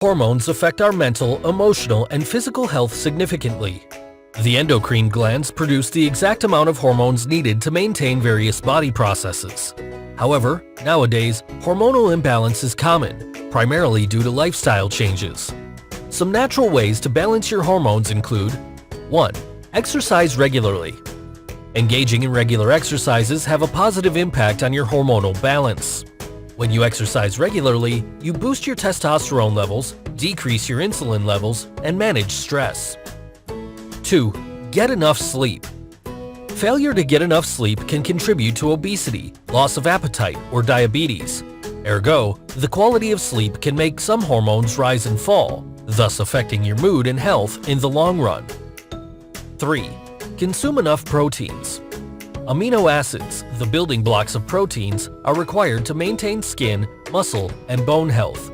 Hormones affect our mental, emotional, and physical health significantly. The endocrine glands produce the exact amount of hormones needed to maintain various body processes. However, nowadays, hormonal imbalance is common, primarily due to lifestyle changes. Some natural ways to balance your hormones include 1. Exercise regularly. Engaging in regular exercises have a positive impact on your hormonal balance. When you exercise regularly, you boost your testosterone levels, decrease your insulin levels, and manage stress. 2. Get enough sleep. Failure to get enough sleep can contribute to obesity, loss of appetite, or diabetes. Ergo, the quality of sleep can make some hormones rise and fall, thus affecting your mood and health in the long run. 3. Consume enough proteins. Amino acids, the building blocks of proteins, are required to maintain skin, muscle, and bone health.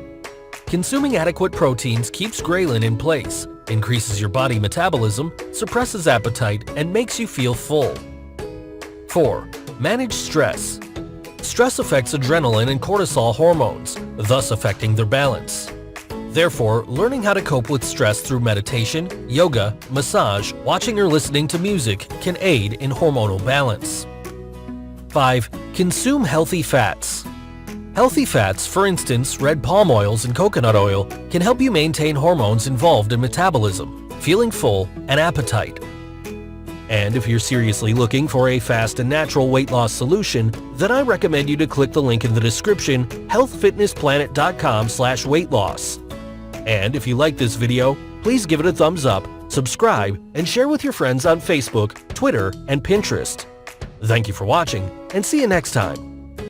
Consuming adequate proteins keeps ghrelin in place, increases your body metabolism, suppresses appetite, and makes you feel full. 4. Manage stress. Stress affects adrenaline and cortisol hormones, thus affecting their balance. Therefore, learning how to cope with stress through meditation, yoga, massage, watching or listening to music can aid in hormonal balance. 5. Consume healthy fats. Healthy fats, for instance red palm oils and coconut oil, can help you maintain hormones involved in metabolism, feeling full, and appetite. And if you're seriously looking for a fast and natural weight loss solution, then I recommend you to click the link in the description, HealthFitnessPlanet.com/weightloss. And if you like this video, please give it a thumbs up, subscribe, and share with your friends on Facebook, Twitter, and Pinterest. Thank you for watching, and see you next time.